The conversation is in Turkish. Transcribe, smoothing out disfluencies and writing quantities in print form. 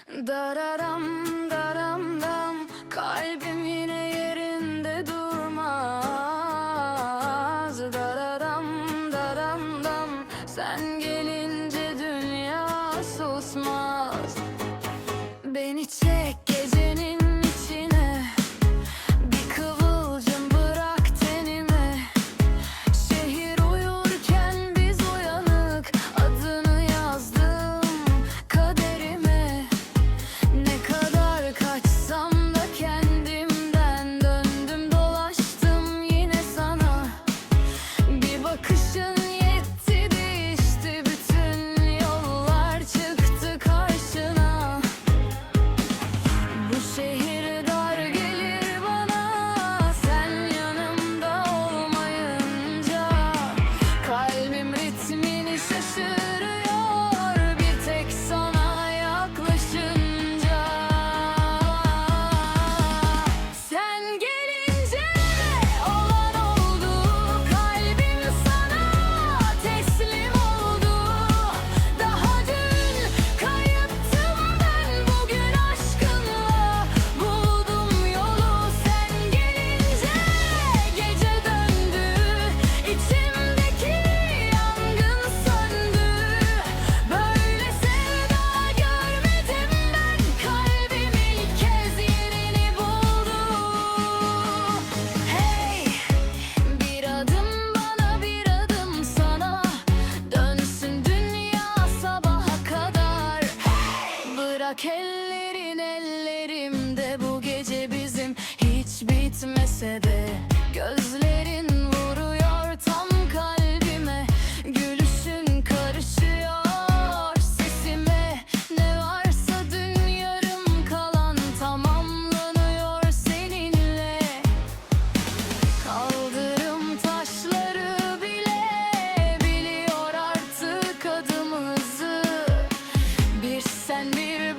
Dararam daram dam, kalbim yine yerinde durmaz. Dararam daram dam, sen gelince dünya susmaz. Beni çek gecenin içine, bir kıvılcım bırak tenime. Şehir uyurken biz uyanık, adını yazdım kaderime. Ne kadar kaçsam da kendimden, döndüm dolaştım yine sana. Bir bakışın yetti, değişti bütün yollar, çıktı karşına. Bu şehir dar gelir bana, sen yanımda olmayınca. Kalbim ritmini şaşırıyor, bir tek sana yaklaşınca. Sen gelince olan oldu, kalbim sana teslim oldu. Daha dün kayıptım ben, bugün aşkınla buldum yolu. Sen gelince gece döndü, içimdeki yangın söndü. Böyle sevda görmedim ben, kalbim ilk kez yerini buldu. Hey, bir adım bana, bir adım sana, dönsün dünya sabaha kadar. Bırak ellerin ellerimde, bu gece bizim hiç bitmese de. Gözlerin vuruyor tam kalbime, gülüşün karışıyor sesime. Ne varsa dün yarım kalan tamamlanıyor seninle. Kaldırım taşları bile biliyor artık adımızı. Bir sen bir